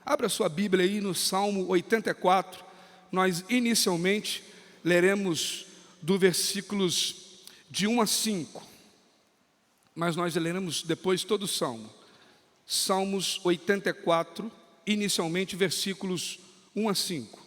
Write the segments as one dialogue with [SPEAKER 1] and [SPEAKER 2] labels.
[SPEAKER 1] Abra sua Bíblia aí no Salmo 84. Nós inicialmente leremos do versículos de 1 a 5. Mas nós leremos depois todo o Salmo. Salmos 84, inicialmente versículos 1 a 5.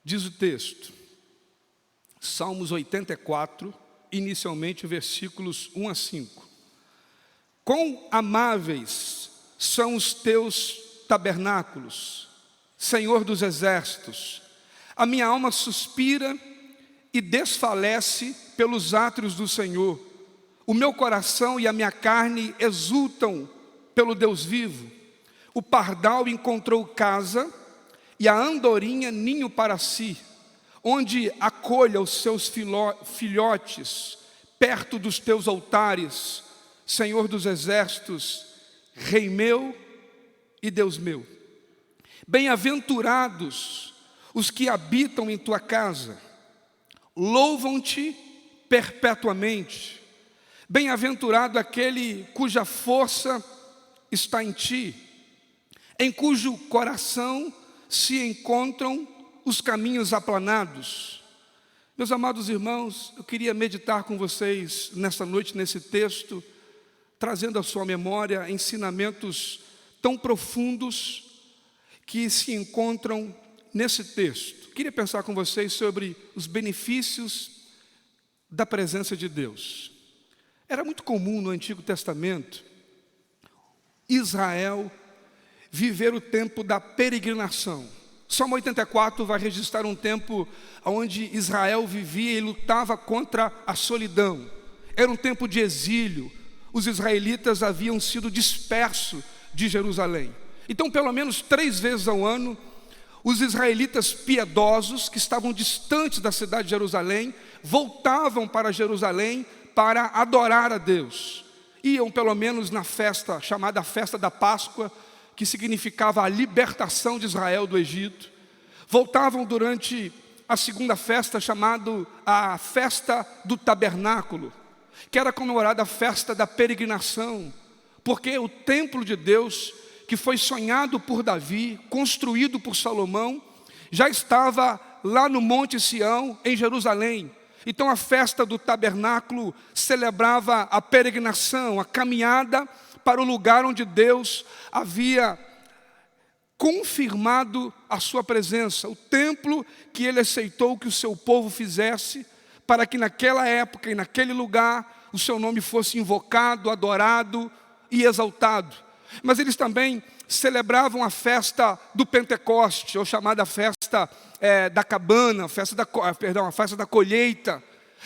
[SPEAKER 1] Diz o texto, Salmos 84, inicialmente versículos 1 a 5. Quão amáveis são os teus tabernáculos, Senhor dos exércitos. A minha alma suspira e desfalece pelos átrios do Senhor. O meu coração e a minha carne exultam pelo Deus vivo. O pardal encontrou casa e a andorinha ninho para si, onde acolha os seus filhotes, perto dos teus altares, Senhor dos exércitos, Rei meu e Deus meu. Bem-aventurados os que habitam em tua casa, louvam-te perpetuamente. Bem-aventurado aquele cuja força está em ti, em cujo coração se encontram os caminhos aplanados. Meus amados irmãos, eu queria meditar com vocês nessa noite, nesse texto, trazendo à sua memória ensinamentos tão profundos que se encontram nesse texto. Queria pensar com vocês sobre os benefícios da presença de Deus. Era muito comum no Antigo Testamento Israel viver o tempo da peregrinação. Salmo 84 vai registrar um tempo onde Israel vivia e lutava contra a solidão. Era um tempo de exílio. Os israelitas haviam sido dispersos de Jerusalém. Então, pelo menos 3 vezes ao ano, os israelitas piedosos, que estavam distantes da cidade de Jerusalém, voltavam para Jerusalém para adorar a Deus. Iam pelo menos na festa, chamada Festa da Páscoa, que significava a libertação de Israel do Egito. Voltavam durante a segunda festa, chamada a Festa do Tabernáculo, que era comemorada a festa da peregrinação, porque o templo de Deus, que foi sonhado por Davi, construído por Salomão, já estava lá no Monte Sião, em Jerusalém. Então a festa do tabernáculo celebrava a peregrinação, a caminhada para o lugar onde Deus havia confirmado a sua presença, o templo que ele aceitou que o seu povo fizesse, para que naquela época e naquele lugar o seu nome fosse invocado, adorado e exaltado. Mas eles também celebravam a festa do Pentecoste, ou chamada festa da cabana, a festa da colheita,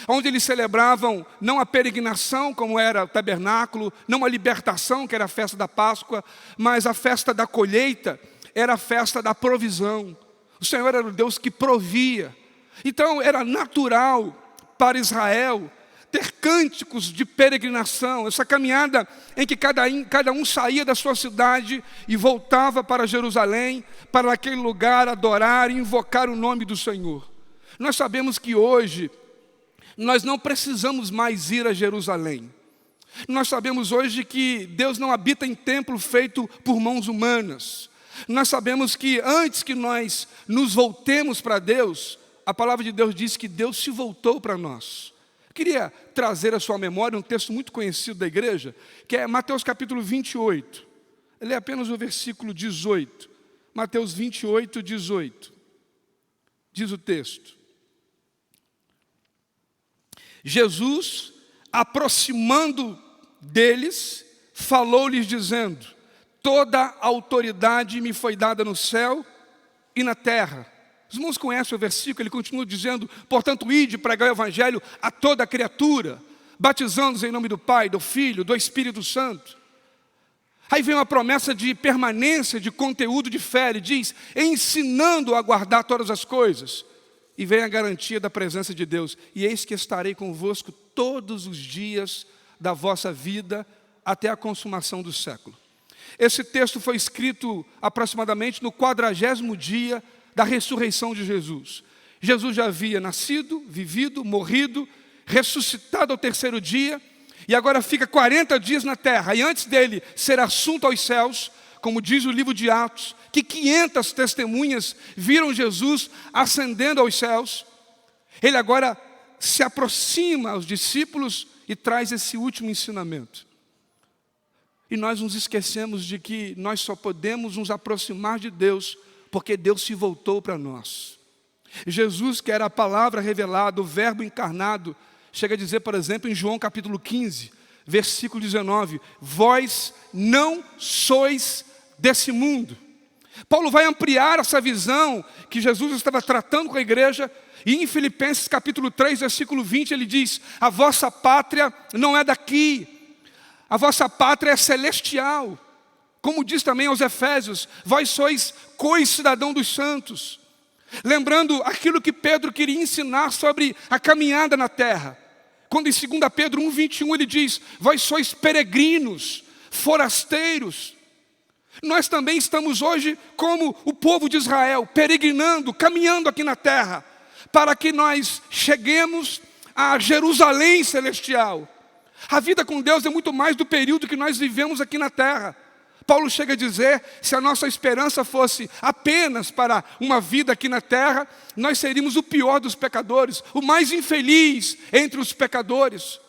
[SPEAKER 1] onde eles celebravam não a peregrinação, como era o tabernáculo, não a libertação, que era a festa da Páscoa, mas a festa da colheita, era a festa da provisão. O Senhor era o Deus que provia. Então era natural para Israel ter cânticos de peregrinação, essa caminhada em que cada um saía da sua cidade e voltava para Jerusalém, para aquele lugar adorar e invocar o nome do Senhor. Nós sabemos que hoje nós não precisamos mais ir a Jerusalém. Nós sabemos hoje que Deus não habita em templo feito por mãos humanas. Nós sabemos que antes que nós nos voltemos para Deus, a palavra de Deus diz que Deus se voltou para nós. Queria trazer à sua memória um texto muito conhecido da igreja, que é Mateus capítulo 28. Ele é apenas o versículo 18. Mateus 28, 18. Diz o texto: Jesus, aproximando deles, falou-lhes dizendo: toda a autoridade me foi dada no céu e na terra. Os irmãos conhecem o versículo, ele continua dizendo: portanto, ide pregar o evangelho a toda criatura, batizando-os em nome do Pai, do Filho, do Espírito Santo. Aí vem uma promessa de permanência, de conteúdo de fé. Ele diz: ensinando a guardar todas as coisas. e vem a garantia da presença de Deus. E eis que estarei convosco todos os dias da vossa vida, até a consumação do século. Esse texto foi escrito aproximadamente no 40º dia da ressurreição de Jesus. Jesus já havia nascido, vivido, morrido, ressuscitado ao 3º dia, e agora fica 40 dias na terra. E antes dele ser assunto aos céus, como diz o livro de Atos, que 500 testemunhas viram Jesus ascendendo aos céus, ele agora se aproxima aos discípulos e traz esse último ensinamento. E nós nos esquecemos de que nós só podemos nos aproximar de Deus porque Deus se voltou para nós. Jesus, que era a palavra revelada, o verbo encarnado, chega a dizer, por exemplo, em João capítulo 15, versículo 19, vós não sois desse mundo. Paulo vai ampliar essa visão que Jesus estava tratando com a igreja, e em Filipenses capítulo 3, versículo 20, ele diz, a vossa pátria não é daqui, a vossa pátria é celestial. Como diz também aos Efésios, vós sois co-cidadão dos santos. Lembrando aquilo que Pedro queria ensinar sobre a caminhada na terra. Quando em 2 Pedro 1,21 ele diz, vós sois peregrinos, forasteiros. Nós também estamos hoje como o povo de Israel, peregrinando, caminhando aqui na terra, para que nós cheguemos a Jerusalém celestial. A vida com Deus é muito mais do período que nós vivemos aqui na terra. Paulo chega a dizer, se a nossa esperança fosse apenas para uma vida aqui na terra, nós seríamos o pior dos pecadores, o mais infeliz entre os pecadores.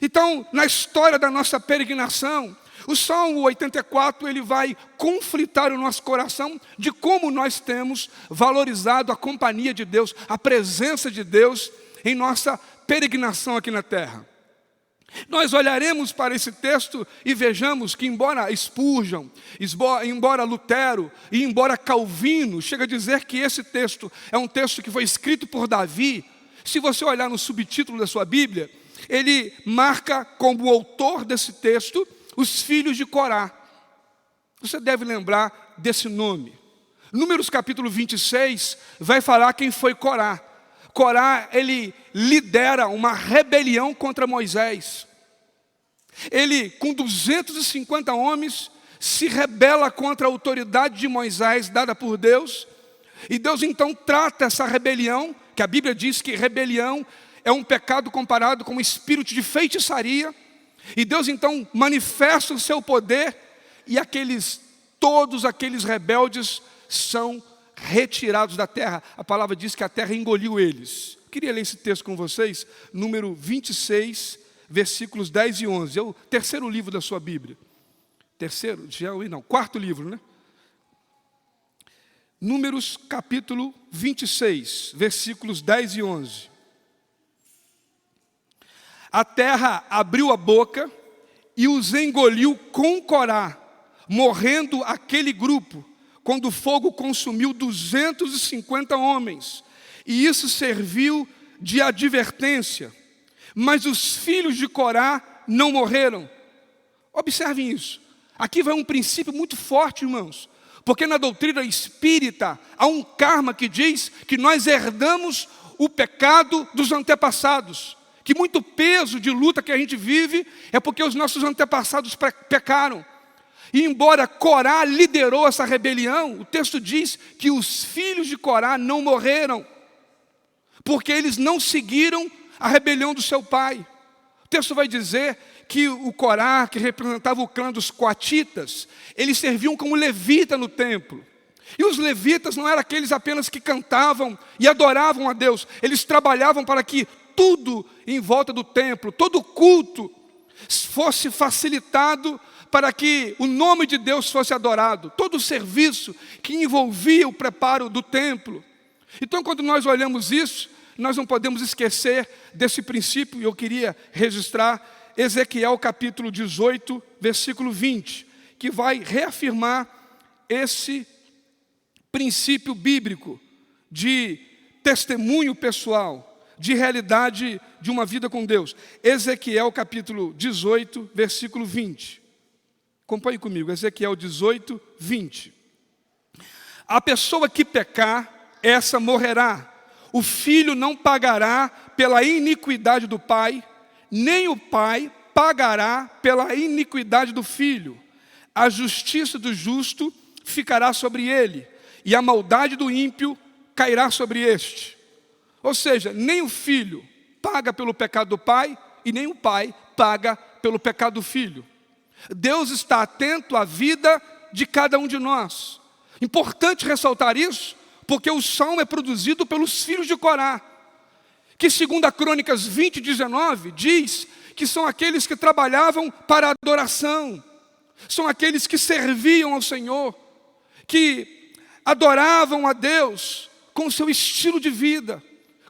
[SPEAKER 1] Então, na história da nossa peregrinação, o Salmo 84, ele vai conflitar o nosso coração de como nós temos valorizado a companhia de Deus, a presença de Deus em nossa peregrinação aqui na terra. Nós olharemos para esse texto e vejamos que embora Spurgeon, embora Lutero e embora Calvino, chega a dizer que esse texto é um texto que foi escrito por Davi, se você olhar no subtítulo da sua Bíblia, ele marca como autor desse texto os filhos de Corá. Você deve lembrar desse nome. Números capítulo 26 vai falar quem foi Corá. Corá, ele lidera uma rebelião contra Moisés. Ele, com 250 homens, se rebela contra a autoridade de Moisés dada por Deus. E Deus então trata essa rebelião, que a Bíblia diz que rebelião é um pecado comparado com um espírito de feitiçaria. E Deus então manifesta o seu poder e todos aqueles rebeldes são retirados da terra. A palavra diz que a terra engoliu eles. Eu queria ler esse texto com vocês, número 26, versículos 10 e 11. É o terceiro livro da sua Bíblia. Quarto livro, né? Números capítulo 26, versículos 10 e 11. A terra abriu a boca e os engoliu com Corá, morrendo aquele grupo, quando o fogo consumiu 250 homens, e isso serviu de advertência. Mas os filhos de Corá não morreram. Observem isso. Aqui vai um princípio muito forte, irmãos, porque na doutrina espírita há um karma que diz que nós herdamos o pecado dos antepassados, que muito peso de luta que a gente vive é porque os nossos antepassados pecaram. E embora Corá liderou essa rebelião, o texto diz que os filhos de Corá não morreram, porque eles não seguiram a rebelião do seu pai. O texto vai dizer que o Corá, que representava o clã dos coatitas, eles serviam como levita no templo. E os levitas não eram aqueles apenas que cantavam e adoravam a Deus, eles trabalhavam para que tudo em volta do templo, todo o culto fosse facilitado para que o nome de Deus fosse adorado, todo o serviço que envolvia o preparo do templo. Então, quando nós olhamos isso, nós não podemos esquecer desse princípio, e eu queria registrar Ezequiel capítulo 18, versículo 20, que vai reafirmar esse princípio bíblico de testemunho pessoal, de realidade de uma vida com Deus. Ezequiel capítulo 18, versículo 20. Acompanhe comigo, Ezequiel 18, 20. A pessoa que pecar, essa morrerá. o filho não pagará pela iniquidade do pai, nem o pai pagará pela iniquidade do filho. A justiça do justo ficará sobre ele, e a maldade do ímpio cairá sobre este. Ou seja, nem o filho paga pelo pecado do pai, e nem o pai paga pelo pecado do filho. Deus está atento à vida de cada um de nós. Importante ressaltar isso, porque o salmo é produzido pelos filhos de Corá, que segundo a Crônicas 20:19, diz que são aqueles que trabalhavam para a adoração, são aqueles que serviam ao Senhor, que adoravam a Deus com o seu estilo de vida,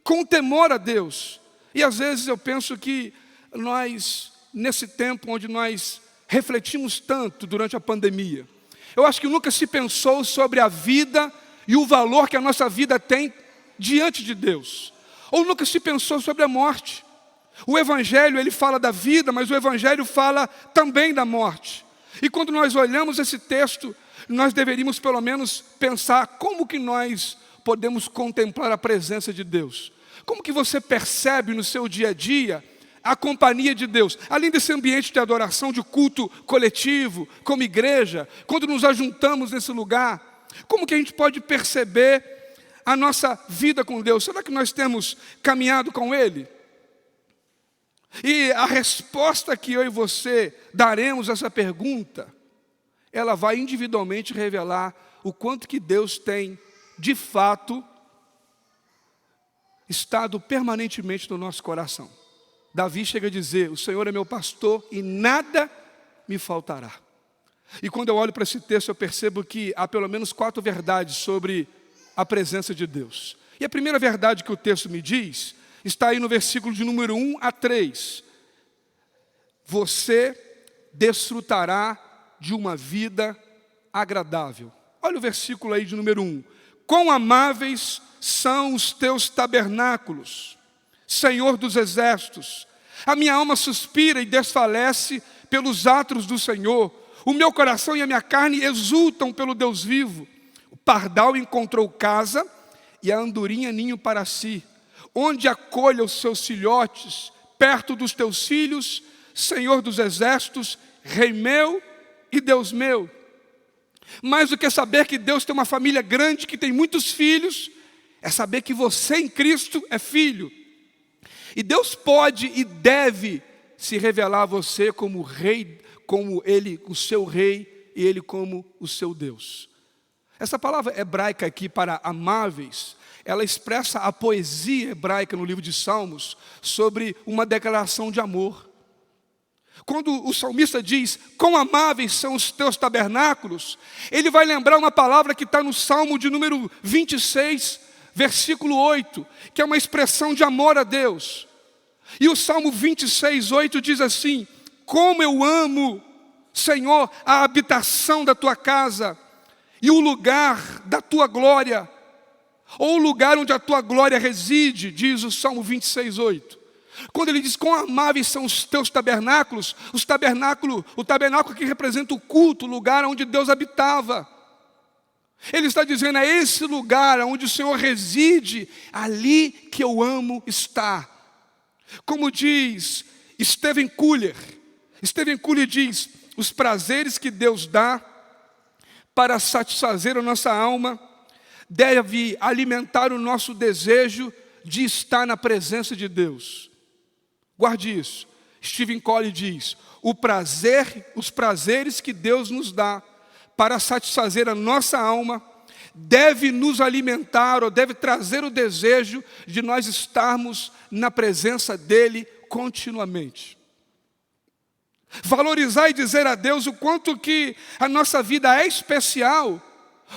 [SPEAKER 1] com o temor a Deus. E às vezes eu penso que nós, nesse tempo onde nós refletimos tanto durante a pandemia, eu acho que nunca se pensou sobre a vida e o valor que a nossa vida tem diante de Deus. Ou nunca se pensou sobre a morte. O Evangelho, ele fala da vida, mas o Evangelho fala também da morte. E quando nós olhamos esse texto, nós deveríamos pelo menos pensar como que nós podemos contemplar a presença de Deus. Como que você percebe no seu dia a dia a companhia de Deus? Além desse ambiente de adoração, de culto coletivo, como igreja, quando nos ajuntamos nesse lugar, como que a gente pode perceber a nossa vida com Deus? Será que nós temos caminhado com Ele? E a resposta que eu e você daremos a essa pergunta, ela vai individualmente revelar o quanto que Deus tem, de fato, estado permanentemente no nosso coração. Davi chega a dizer: o Senhor é meu pastor e nada me faltará. E quando eu olho para esse texto, eu percebo que há pelo menos 4 verdades sobre a presença de Deus. E a primeira verdade que o texto me diz está aí no versículo de número 1 a 3. Você desfrutará de uma vida agradável. Olha o versículo aí de número 1. Quão amáveis são os teus tabernáculos, Senhor dos exércitos. A minha alma suspira e desfalece pelos atos do Senhor. O meu coração e a minha carne exultam pelo Deus vivo. O pardal encontrou casa e a andorinha ninho para si, onde acolha os seus filhotes, perto dos teus filhos, Senhor dos exércitos, Rei meu e Deus meu. Mais do que saber que Deus tem uma família grande, que tem muitos filhos, é saber que você em Cristo é filho. E Deus pode e deve se revelar a você como rei, como Ele, o seu rei, e Ele como o seu Deus. Essa palavra hebraica aqui para amáveis, ela expressa a poesia hebraica no livro de Salmos sobre uma declaração de amor. Quando o salmista diz: quão amáveis são os teus tabernáculos, ele vai lembrar uma palavra que está no Salmo de número 26, versículo 8, que é uma expressão de amor a Deus. E o Salmo 26, 8 diz assim: como eu amo, Senhor, a habitação da tua casa e o lugar da tua glória, ou o lugar onde a tua glória reside, diz o Salmo 26, 8. Quando ele diz: quão amáveis são os teus tabernáculos, o tabernáculo que representa o culto, o lugar onde Deus habitava. Ele está dizendo: é esse lugar onde o Senhor reside, ali que eu amo estar. Como diz Stephen Kuller diz: os prazeres que Deus dá para satisfazer a nossa alma deve alimentar o nosso desejo de estar na presença de Deus. Guarde isso. Stephen Cole diz: os prazeres que Deus nos dá para satisfazer a nossa alma deve nos alimentar, ou deve trazer o desejo de nós estarmos na presença dEle continuamente. Valorizar e dizer a Deus o quanto que a nossa vida é especial,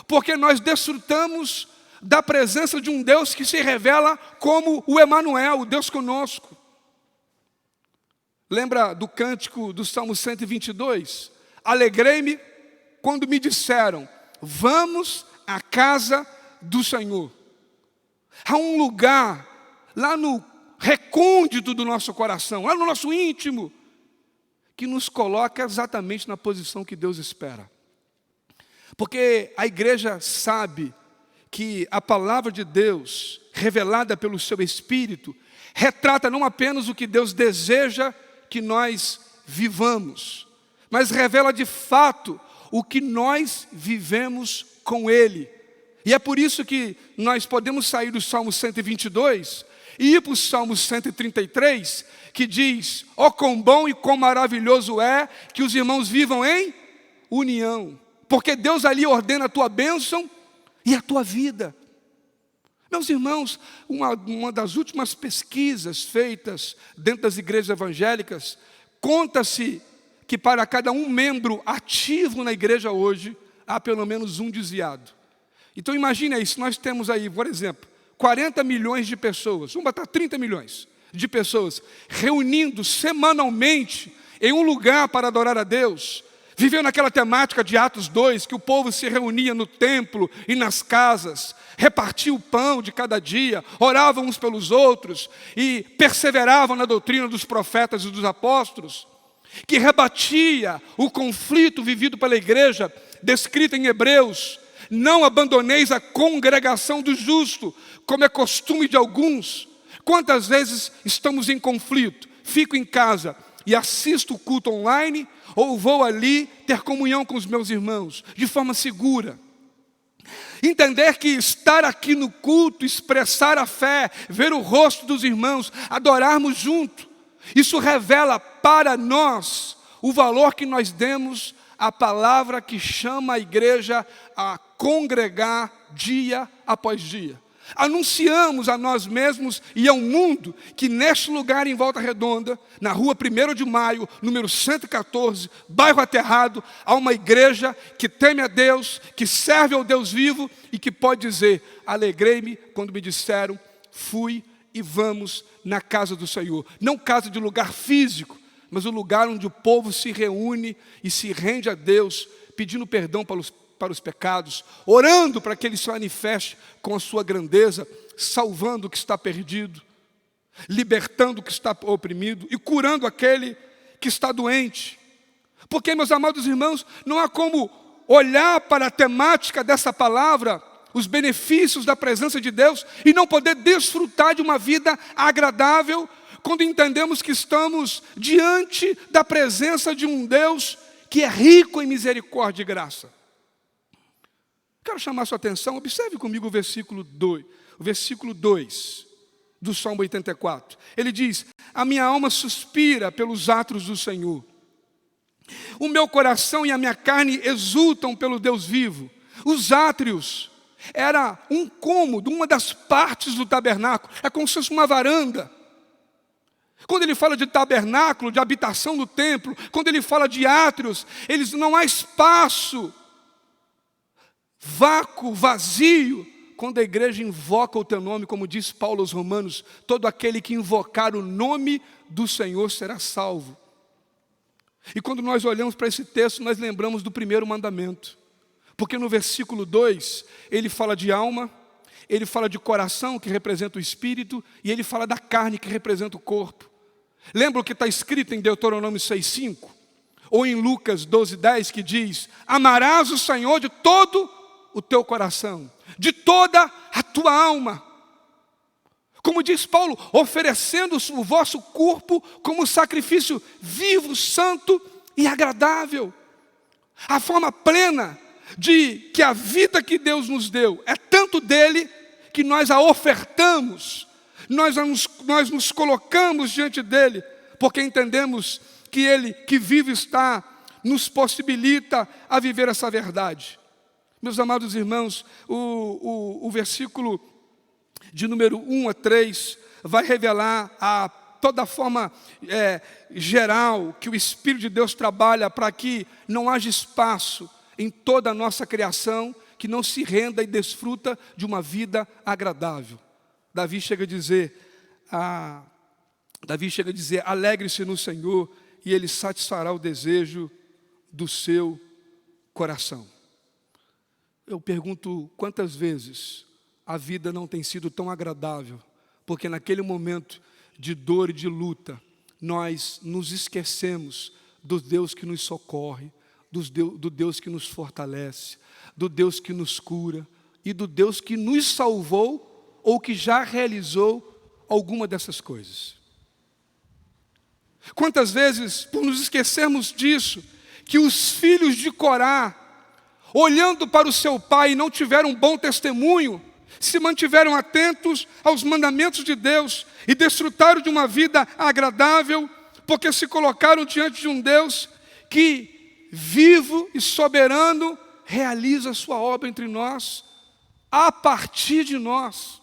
[SPEAKER 1] porque nós desfrutamos da presença de um Deus que se revela como o Emanuel, o Deus conosco. Lembra do cântico do Salmo 122? Alegrei-me quando me disseram: vamos à casa do Senhor. Há um lugar lá no recôndito do nosso coração, lá no nosso íntimo, que nos coloca exatamente na posição que Deus espera. Porque a igreja sabe que a palavra de Deus, revelada pelo seu Espírito, retrata não apenas o que Deus deseja que nós vivamos, mas revela de fato o que nós vivemos com Ele. E é por isso que nós podemos sair do Salmo 122 e ir para o Salmo 133, que diz: ó, quão bom e quão maravilhoso é que os irmãos vivam em união, porque Deus ali ordena a tua bênção e a tua vida. Meus irmãos, uma das últimas pesquisas feitas dentro das igrejas evangélicas, conta-se que para cada um membro ativo na igreja hoje, há pelo menos um desviado. Então imagine aí, se nós temos aí, por exemplo, 40 milhões de pessoas, vamos botar 30 milhões de pessoas, reunindo semanalmente em um lugar para adorar a Deus, vivendo aquela temática de Atos 2, que o povo se reunia no templo e nas casas, repartia o pão de cada dia, oravam uns pelos outros e perseveravam na doutrina dos profetas e dos apóstolos, que rebatia o conflito vivido pela igreja, descrito em Hebreus: não abandoneis a congregação do justo, como é costume de alguns. Quantas vezes estamos em conflito? Fico em casa e assisto o culto online, ou vou ali ter comunhão com os meus irmãos, de forma segura. Entender que estar aqui no culto, expressar a fé, ver o rosto dos irmãos, adorarmos junto, isso revela para nós o valor que nós demos à palavra que chama a igreja a congregar dia após dia. Anunciamos a nós mesmos e ao mundo que neste lugar em Volta Redonda, na rua 1º de Maio, número 114, bairro Aterrado, há uma igreja que teme a Deus, que serve ao Deus vivo e que pode dizer: alegrei-me quando me disseram, fui e vamos na casa do Senhor. Não casa de lugar físico, mas o lugar onde o povo se reúne e se rende a Deus, pedindo perdão para os pecados, orando para que Ele se manifeste com a sua grandeza, salvando o que está perdido, libertando o que está oprimido e curando aquele que está doente. Porque, meus amados irmãos, não há como olhar para a temática dessa palavra, os benefícios da presença de Deus, e não poder desfrutar de uma vida agradável, quando entendemos que estamos diante da presença de um Deus que é rico em misericórdia e graça. Quero chamar sua atenção, observe comigo o versículo 2 do Salmo 84. Ele diz: a minha alma suspira pelos atos do Senhor. O meu coração e a minha carne exultam pelo Deus vivo. Os átrios era um cômodo, uma das partes do tabernáculo, é como se fosse uma varanda. Quando ele fala de tabernáculo, de habitação do templo, quando ele fala de átrios, não há espaço, vácuo, vazio, quando a igreja invoca o teu nome, como diz Paulo aos Romanos: todo aquele que invocar o nome do Senhor será salvo. E quando nós olhamos para esse texto, nós lembramos do primeiro mandamento, porque no versículo 2, ele fala de alma, ele fala de coração, que representa o espírito, e ele fala da carne, que representa o corpo. Lembra o que está escrito em Deuteronômio 6,5? Ou em Lucas 12,10, que diz: amarás o Senhor de todo o teu coração, de toda a tua alma. Como diz Paulo, oferecendo o vosso corpo como sacrifício vivo, santo e agradável. A forma plena de que a vida que Deus nos deu é tanto dele, que nós a ofertamos, nós nos colocamos diante dele, porque entendemos que ele que vive está, nos possibilita a viver essa verdade. Meus amados irmãos, o versículo de número 1 a 3 vai revelar toda a forma geral que o Espírito de Deus trabalha para que não haja espaço em toda a nossa criação que não se renda e desfruta de uma vida agradável. Davi chega a dizer, alegre-se no Senhor e Ele satisfará o desejo do seu coração. Eu pergunto, quantas vezes a vida não tem sido tão agradável, porque naquele momento de dor e de luta, nós nos esquecemos do Deus que nos socorre, do Deus que nos fortalece, do Deus que nos cura e do Deus que nos salvou ou que já realizou alguma dessas coisas. Quantas vezes, por nos esquecermos disso, que os filhos de Corá, olhando para o seu pai, não tiveram bom testemunho, se mantiveram atentos aos mandamentos de Deus e desfrutaram de uma vida agradável, porque se colocaram diante de um Deus que, vivo e soberano, realiza a sua obra entre nós, a partir de nós.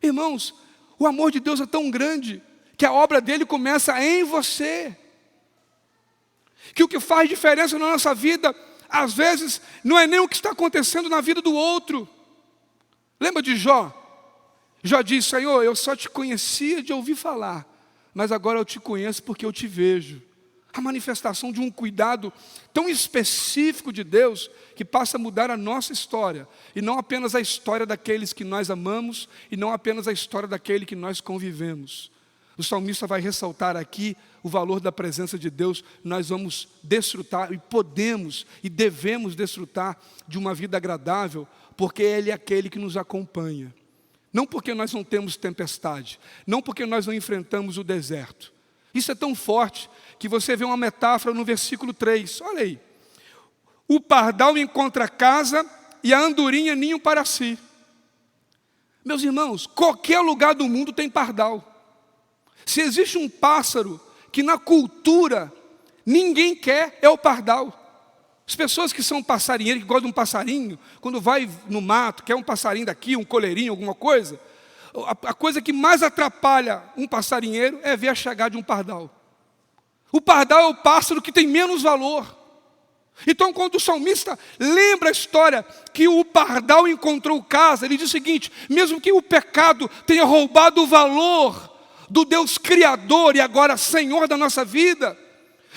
[SPEAKER 1] Irmãos, o amor de Deus é tão grande que a obra dele começa em você. Que o que faz diferença na nossa vida, às vezes, não é nem o que está acontecendo na vida do outro. Lembra de Jó? Jó disse: Senhor, eu só te conhecia de ouvir falar, mas agora eu te conheço porque eu te vejo. A manifestação de um cuidado tão específico de Deus, que passa a mudar a nossa história, e não apenas a história daqueles que nós amamos, e não apenas a história daquele que nós convivemos. O salmista vai ressaltar aqui o valor da presença de Deus. Nós vamos desfrutar, e podemos e devemos desfrutar de uma vida agradável, porque Ele é aquele que nos acompanha. Não porque nós não temos tempestade, não porque nós não enfrentamos o deserto. Isso é tão forte que você vê uma metáfora no versículo 3. Olha aí. O pardal encontra casa e a andorinha ninho para si. Meus irmãos, qualquer lugar do mundo tem pardal. Se existe um pássaro que na cultura ninguém quer, é o pardal. As pessoas que são passarinheiros, que gostam de um passarinho, quando vai no mato, quer um passarinho daqui, um coleirinho, alguma coisa, a coisa que mais atrapalha um passarinheiro é ver a chegada de um pardal. O pardal é o pássaro que tem menos valor. Então, quando o salmista lembra a história que o pardal encontrou casa, ele diz o seguinte: mesmo que o pecado tenha roubado o valor do Deus Criador e agora Senhor da nossa vida,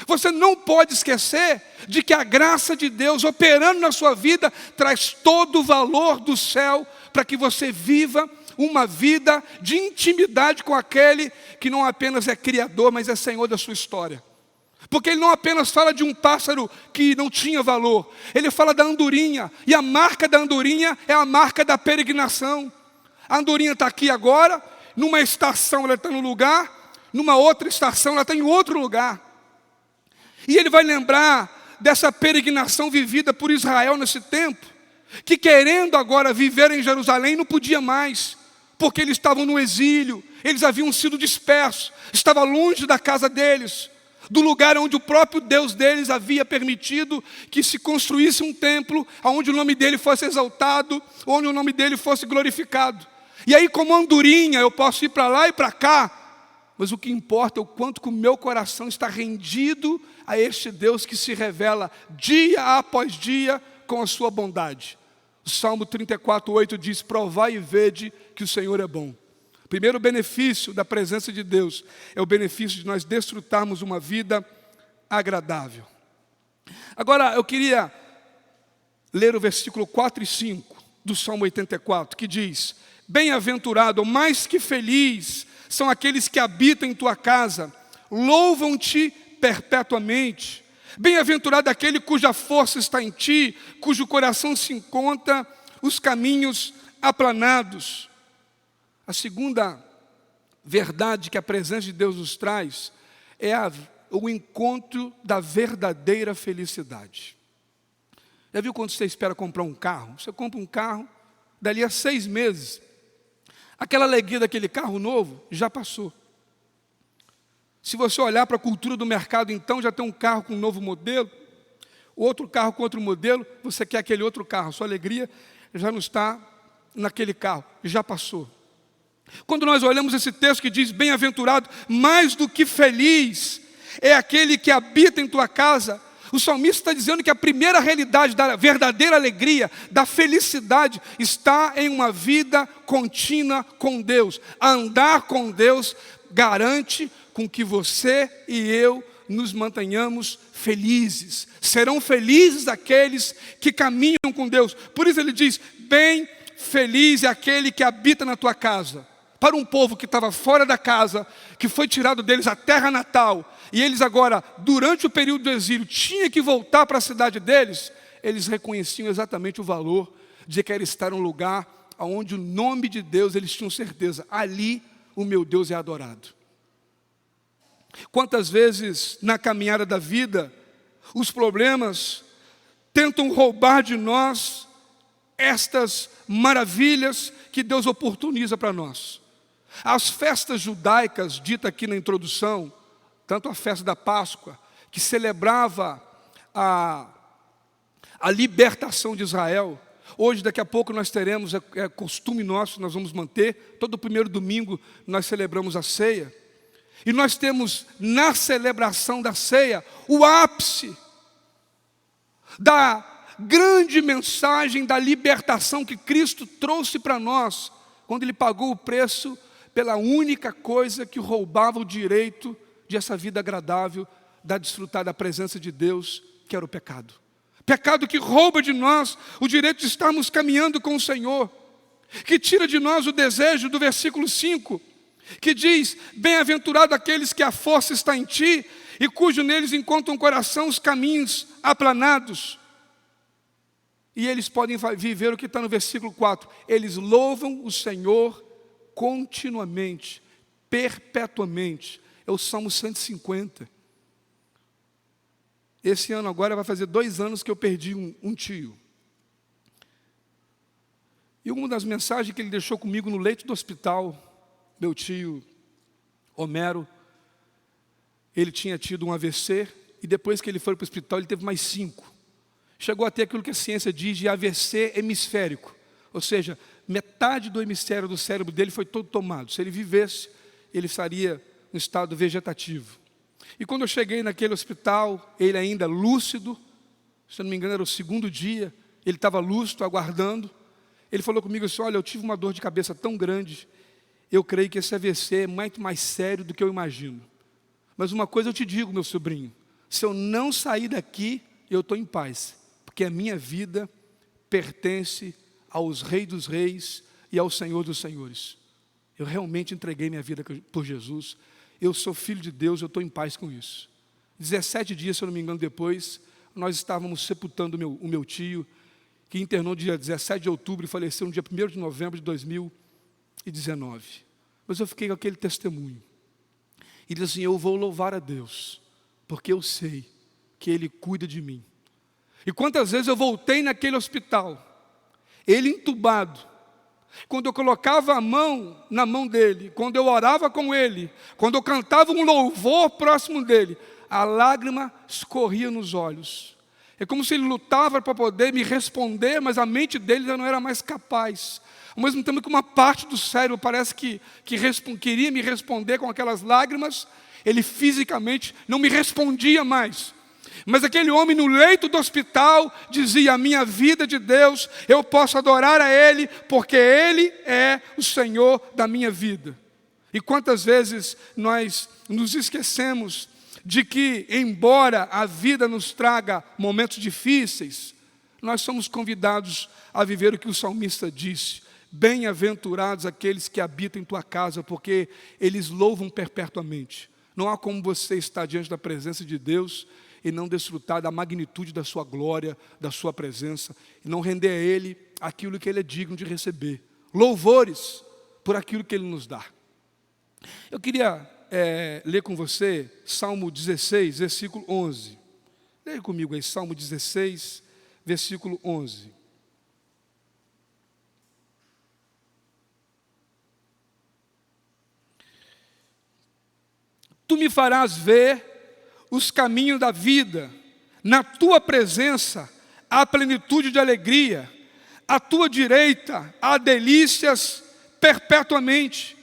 [SPEAKER 1] você não pode esquecer de que a graça de Deus operando na sua vida traz todo o valor do céu para que você viva uma vida de intimidade com aquele que não apenas é Criador, mas é Senhor da sua história. Porque ele não apenas fala de um pássaro que não tinha valor, ele fala da andorinha, e a marca da andorinha é a marca da peregrinação. A andorinha está aqui agora, numa estação ela está num lugar, numa outra estação ela está em outro lugar. E ele vai lembrar dessa peregrinação vivida por Israel nesse tempo, que querendo agora viver em Jerusalém não podia mais, porque eles estavam no exílio, eles haviam sido dispersos, estavam longe da casa deles, do lugar onde o próprio Deus deles havia permitido que se construísse um templo, onde o nome dele fosse exaltado, onde o nome dele fosse glorificado. E aí, como andorinha, eu posso ir para lá e para cá, mas o que importa é o quanto que o meu coração está rendido a este Deus que se revela dia após dia com a sua bondade. O Salmo 34:8 diz: provai e vede que o Senhor é bom. O primeiro benefício da presença de Deus é o benefício de nós desfrutarmos uma vida agradável. Agora, eu queria ler o versículo 4 e 5 do Salmo 84, que diz: bem-aventurado, ou mais que feliz, são aqueles que habitam em tua casa, louvam-te perpetuamente. Bem-aventurado aquele cuja força está em ti, cujo coração se encontra os caminhos aplanados. A segunda verdade que a presença de Deus nos traz é o encontro da verdadeira felicidade. Já viu quando você espera comprar um carro? Você compra um carro, dali a 6 meses, aquela alegria daquele carro novo já passou. Se você olhar para a cultura do mercado, então, já tem um carro com um novo modelo, outro carro com outro modelo, você quer aquele outro carro, sua alegria já não está naquele carro, já passou. Quando nós olhamos esse texto que diz: bem-aventurado, mais do que feliz, é aquele que habita em tua casa, o salmista está dizendo que a primeira realidade da verdadeira alegria, da felicidade, está em uma vida contínua com Deus. Andar com Deus garante com que você e eu nos mantenhamos felizes. Serão felizes aqueles que caminham com Deus. Por isso ele diz: bem feliz é aquele que habita na tua casa. Para um povo que estava fora da casa, que foi tirado deles a terra natal, e eles agora, durante o período do exílio, tinham que voltar para a cidade deles, eles reconheciam exatamente o valor de querer estar em um lugar onde o nome de Deus, eles tinham certeza, ali o meu Deus é adorado. Quantas vezes na caminhada da vida, os problemas tentam roubar de nós estas maravilhas que Deus oportuniza para nós. As festas judaicas, dita aqui na introdução, tanto a festa da Páscoa, que celebrava a libertação de Israel. Hoje, daqui a pouco, nós teremos, é costume nosso, nós vamos manter, todo primeiro domingo nós celebramos a ceia. E nós temos na celebração da ceia o ápice da grande mensagem da libertação que Cristo trouxe para nós, quando Ele pagou o preço pela única coisa que roubava o direito de essa vida agradável, da desfrutar da presença de Deus, que era o pecado. Pecado que rouba de nós o direito de estarmos caminhando com o Senhor, que tira de nós o desejo do versículo 5, que diz: bem-aventurado aqueles que a força está em ti, e cujo neles encontram um coração os caminhos aplanados. E eles podem viver o que está no versículo 4. Eles louvam o Senhor continuamente, perpetuamente. É o Salmo 150. Esse ano agora vai fazer 2 anos que eu perdi um tio. E uma das mensagens que ele deixou comigo no leito do hospital, meu tio Homero, ele tinha tido um AVC, e depois que ele foi para o hospital, ele teve mais 5. Chegou a ter aquilo que a ciência diz de AVC hemisférico, ou seja, metade do hemisfério do cérebro dele foi todo tomado. Se ele vivesse, ele estaria no estado vegetativo. E quando eu cheguei naquele hospital, ele ainda lúcido, se eu não me engano era o 2º dia, ele estava lúcido, aguardando. Ele falou comigo assim: olha, eu tive uma dor de cabeça tão grande, eu creio que esse AVC é muito mais sério do que eu imagino. Mas uma coisa eu te digo, meu sobrinho, se eu não sair daqui, eu estou em paz, porque a minha vida pertence aos Reis dos Reis e ao Senhor dos Senhores. Eu realmente entreguei minha vida por Jesus, eu sou filho de Deus, eu estou em paz com isso. 17 dias, se eu não me engano, depois, nós estávamos sepultando o meu tio, que internou dia 17 de outubro e faleceu no dia 1º de novembro de 2019. Mas eu fiquei com aquele testemunho. E disse assim: eu vou louvar a Deus, porque eu sei que Ele cuida de mim. E quantas vezes eu voltei naquele hospital, ele entubado, quando eu colocava a mão na mão dele, quando eu orava com ele, quando eu cantava um louvor próximo dele, a lágrima escorria nos olhos. É como se ele lutava para poder me responder, mas a mente dele já não era mais capaz. Ao mesmo tempo que uma parte do cérebro parece que queria me responder com aquelas lágrimas, ele fisicamente não me respondia mais. Mas aquele homem no leito do hospital dizia: a minha vida de Deus, eu posso adorar a Ele, porque Ele é o Senhor da minha vida. E quantas vezes nós nos esquecemos de que, embora a vida nos traga momentos difíceis, nós somos convidados a viver o que o salmista disse: bem-aventurados aqueles que habitam em tua casa, porque eles louvam perpetuamente. Não há como você estar diante da presença de Deus e não desfrutar da magnitude da sua glória, da sua presença, e não render a Ele aquilo que Ele é digno de receber. Louvores por aquilo que Ele nos dá. Eu queria ler com você Salmo 16, versículo 11. Leia comigo aí, Salmo 16, versículo 11. Tu me farás ver os caminhos da vida, na tua presença há plenitude de alegria, à tua direita há delícias perpetuamente.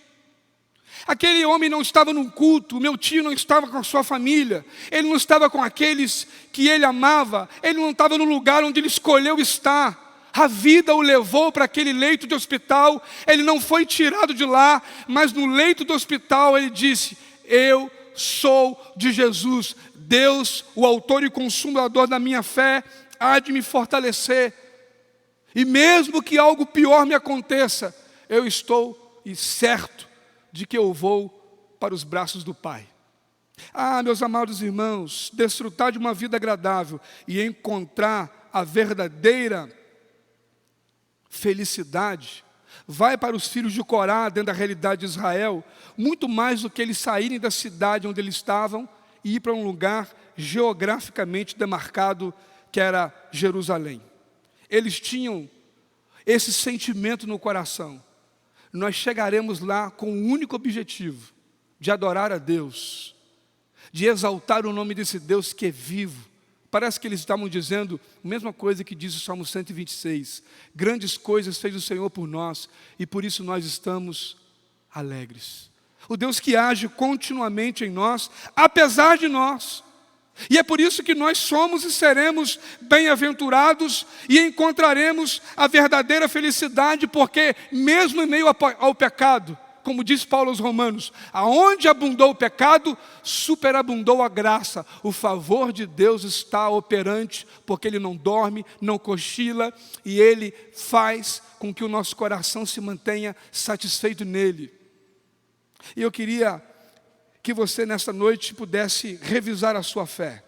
[SPEAKER 1] Aquele homem não estava num culto, o meu tio não estava com a sua família, ele não estava com aqueles que ele amava, ele não estava no lugar onde ele escolheu estar. A vida o levou para aquele leito de hospital, ele não foi tirado de lá, mas no leito do hospital ele disse: eu sou de Jesus, Deus, o autor e consumador da minha fé, há de me fortalecer. E mesmo que algo pior me aconteça, eu estou certo de que eu vou para os braços do Pai. Ah, meus amados irmãos, desfrutar de uma vida agradável e encontrar a verdadeira felicidade, vai para os filhos de Corá, dentro da realidade de Israel, muito mais do que eles saírem da cidade onde eles estavam e ir para um lugar geograficamente demarcado, que era Jerusalém. Eles tinham esse sentimento no coração. Nós chegaremos lá com o único objetivo de adorar a Deus, de exaltar o nome desse Deus que é vivo. Parece que eles estavam dizendo a mesma coisa que diz o Salmo 126. Grandes coisas fez o Senhor por nós e por isso nós estamos alegres. O Deus que age continuamente em nós, apesar de nós. E é por isso que nós somos e seremos bem-aventurados e encontraremos a verdadeira felicidade, porque mesmo em meio ao pecado, como diz Paulo aos Romanos, aonde abundou o pecado, superabundou a graça. O favor de Deus está operante, porque Ele não dorme, não cochila, e Ele faz com que o nosso coração se mantenha satisfeito nele. E eu queria que você nesta noite pudesse revisar a sua fé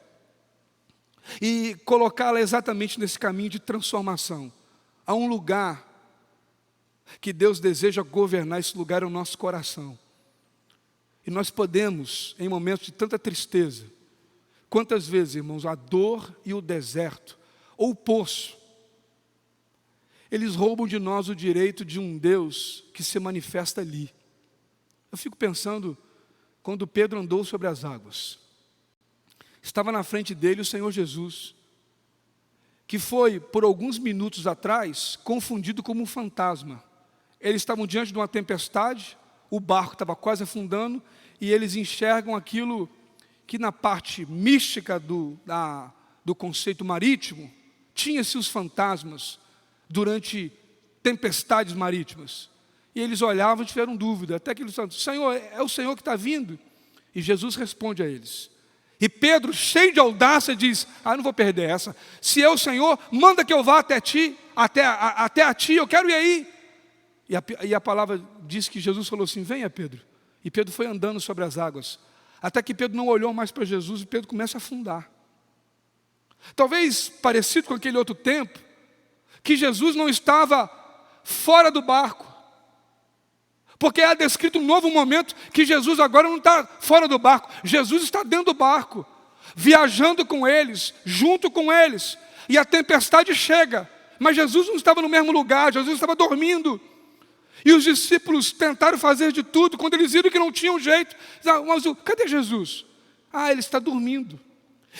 [SPEAKER 1] e colocá-la exatamente nesse caminho de transformação. Há um lugar que Deus deseja governar, esse lugar é o nosso coração. E nós podemos, em momentos de tanta tristeza, quantas vezes, irmãos, a dor e o deserto, ou o poço, eles roubam de nós o direito de um Deus que se manifesta ali. Eu fico pensando, quando Pedro andou sobre as águas, estava na frente dele o Senhor Jesus, que foi, por alguns minutos atrás, confundido como um fantasma. Eles estavam diante de uma tempestade, o barco estava quase afundando, e eles enxergam aquilo que na parte mística do conceito marítimo, tinha-se os fantasmas durante tempestades marítimas. E eles olhavam e tiveram dúvida, até que eles falaram: Senhor, é o Senhor que está vindo? E Jesus responde a eles. E Pedro, cheio de audácia, diz: não vou perder essa. Se é o Senhor, manda que eu vá até ti, até a ti, eu quero ir aí. E a palavra diz que Jesus falou assim: venha, Pedro. E Pedro foi andando sobre as águas, até que Pedro não olhou mais para Jesus e Pedro começa a afundar. Talvez parecido com aquele outro tempo, que Jesus não estava fora do barco, porque é descrito um novo momento que Jesus agora não está fora do barco, Jesus está dentro do barco, viajando com eles, junto com eles, e a tempestade chega, mas Jesus não estava no mesmo lugar, Jesus estava dormindo. E os discípulos tentaram fazer de tudo, quando eles viram que não tinham jeito, mas cadê Jesus? Ele está dormindo.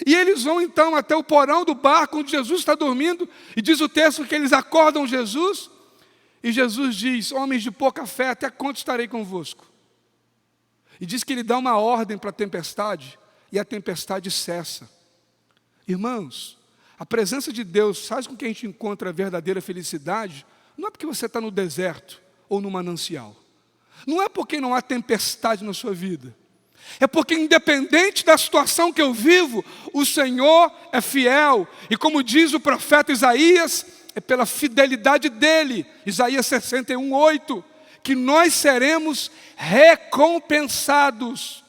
[SPEAKER 1] E eles vão então até o porão do barco, onde Jesus está dormindo, e diz o texto que eles acordam Jesus, e Jesus diz: homens de pouca fé, até quando estarei convosco? E diz que ele dá uma ordem para a tempestade, e a tempestade cessa. Irmãos, a presença de Deus faz com que a gente encontre a verdadeira felicidade, não é porque você está no deserto, ou no manancial. Não é porque não há tempestade na sua vida. É porque independente da situação que eu vivo, o Senhor é fiel. E como diz o profeta Isaías, é pela fidelidade dEle, Isaías 61:8, que nós seremos recompensados.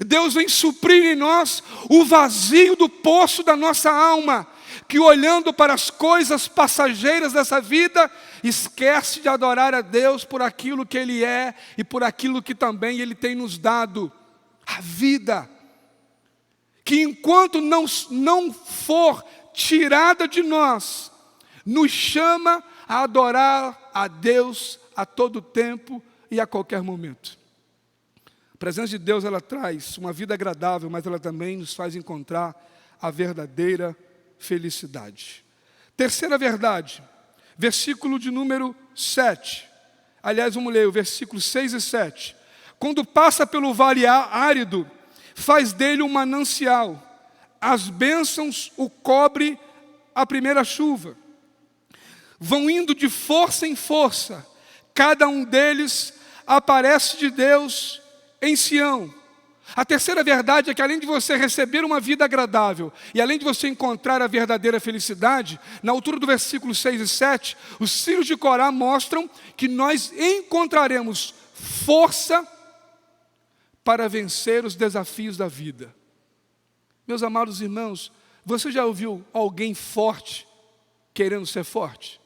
[SPEAKER 1] Deus vem suprir em nós o vazio do poço da nossa alma, que olhando para as coisas passageiras dessa vida, esquece de adorar a Deus por aquilo que Ele é e por aquilo que também Ele tem nos dado, a vida, que enquanto não for tirada de nós, nos chama a adorar a Deus a todo tempo e a qualquer momento. A presença de Deus, ela traz uma vida agradável, mas ela também nos faz encontrar a verdadeira felicidade. Terceira verdade, versículo de número 7. Aliás, vamos ler o versículo 6 e 7. Quando passa pelo vale árido, faz dele um manancial. As bênçãos o cobre a primeira chuva. Vão indo de força em força. Cada um deles aparece de Deus em Sião. A terceira verdade é que além de você receber uma vida agradável e além de você encontrar a verdadeira felicidade, na altura do versículo 6 e 7, os filhos de Corá mostram que nós encontraremos força para vencer os desafios da vida. Meus amados irmãos, você já ouviu alguém forte querendo ser forte?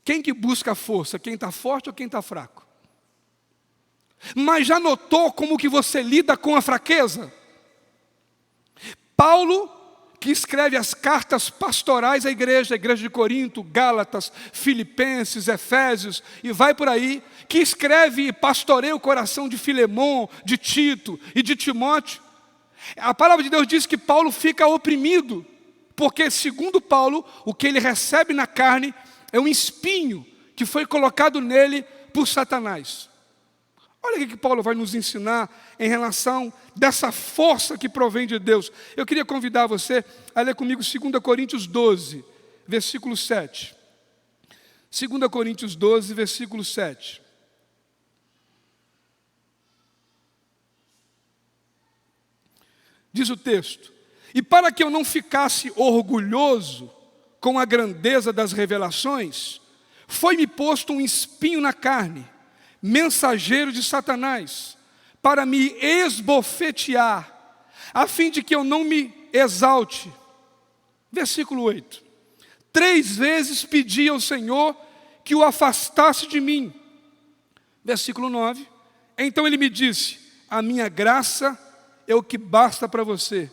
[SPEAKER 1] Quem que busca a força? Quem está forte ou quem está fraco? Mas já notou como que você lida com a fraqueza? Paulo, que escreve as cartas pastorais à igreja, a igreja de Corinto, Gálatas, Filipenses, Efésios, e vai por aí, que escreve e pastoreia o coração de Filemão, de Tito e de Timóteo. A palavra de Deus diz que Paulo fica oprimido, porque segundo Paulo, o que ele recebe na carne é um espinho que foi colocado nele por Satanás. Olha o que Paulo vai nos ensinar em relação dessa força que provém de Deus. Eu queria convidar você a ler comigo 2 Coríntios 12, versículo 7. 2 Coríntios 12, versículo 7. Diz o texto: e para que eu não ficasse orgulhoso com a grandeza das revelações, foi-me posto um espinho na carne, mensageiro de Satanás, para me esbofetear, a fim de que eu não me exalte. Versículo 8. 3 vezes pedi ao Senhor que o afastasse de mim. Versículo 9. Então ele me disse: a minha graça é o que basta para você,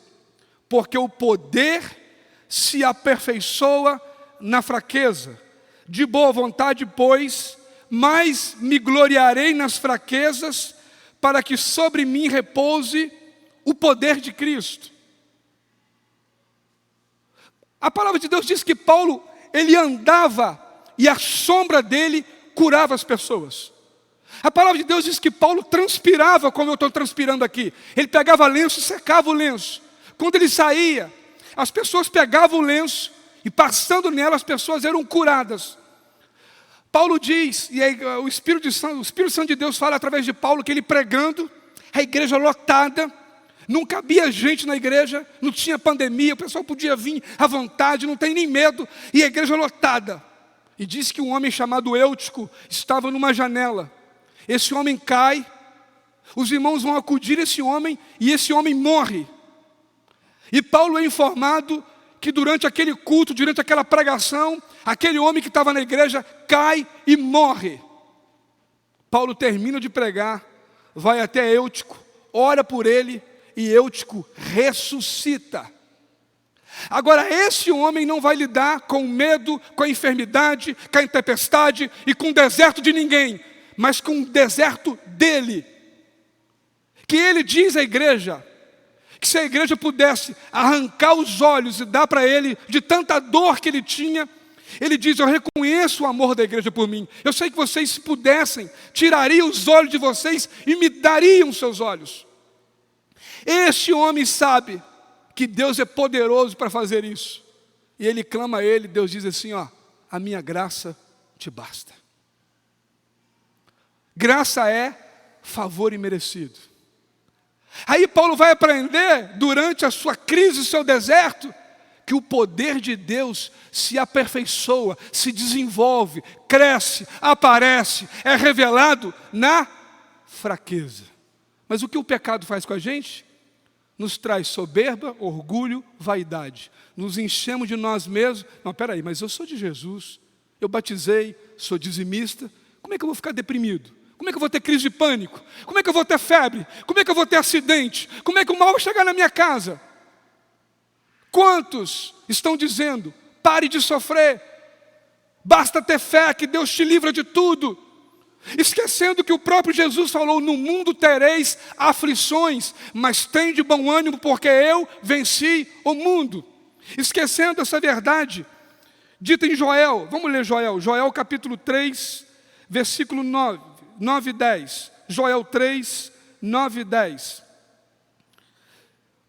[SPEAKER 1] porque o poder se aperfeiçoa na fraqueza. De boa vontade, pois, mas me gloriarei nas fraquezas, para que sobre mim repouse o poder de Cristo. A palavra de Deus diz que Paulo, ele andava e a sombra dele curava as pessoas. A palavra de Deus diz que Paulo transpirava como eu estou transpirando aqui. Ele pegava lenço e secava o lenço. Quando ele saía, as pessoas pegavam o lenço e passando nela as pessoas eram curadas. Paulo diz, e aí, o Espírito Santo de Deus fala através de Paulo, que ele pregando, a igreja lotada, não cabia gente na igreja, não tinha pandemia, o pessoal podia vir à vontade, não tem nem medo, e a igreja lotada. E diz que um homem chamado Eutico estava numa janela. Esse homem cai, os irmãos vão acudir esse homem, e esse homem morre. E Paulo é informado que durante aquele culto, durante aquela pregação, aquele homem que estava na igreja cai e morre. Paulo termina de pregar, vai até Eutico, ora por ele, e Eutico ressuscita. Agora esse homem não vai lidar com o medo, com a enfermidade, com a tempestade e com o deserto de ninguém, mas com o deserto dele. Que ele diz à igreja, que se a igreja pudesse arrancar os olhos e dar para ele de tanta dor que ele tinha, ele diz: eu reconheço o amor da igreja por mim. Eu sei que vocês, se pudessem, tirariam os olhos de vocês e me dariam os seus olhos. Este homem sabe que Deus é poderoso para fazer isso. E ele clama a ele, Deus diz assim: ó, a minha graça te basta. Graça é favor imerecido. Aí Paulo vai aprender, durante a sua crise, o seu deserto, que o poder de Deus se aperfeiçoa, se desenvolve, cresce, aparece, é revelado na fraqueza. Mas o que o pecado faz com a gente? Nos traz soberba, orgulho, vaidade. Nos enchemos de nós mesmos. Não, peraí, mas eu sou de Jesus, eu batizei, sou dizimista, como é que eu vou ficar deprimido? Como é que eu vou ter crise de pânico? Como é que eu vou ter febre? Como é que eu vou ter acidente? Como é que o mal vai chegar na minha casa? Quantos estão dizendo: pare de sofrer, basta ter fé que Deus te livra de tudo, esquecendo que o próprio Jesus falou: no mundo tereis aflições, mas tende bom ânimo, porque eu venci o mundo. Esquecendo essa verdade dita em Joel. Vamos ler Joel capítulo 3, versículo 9 e 10. Joel 3, 9 e 10.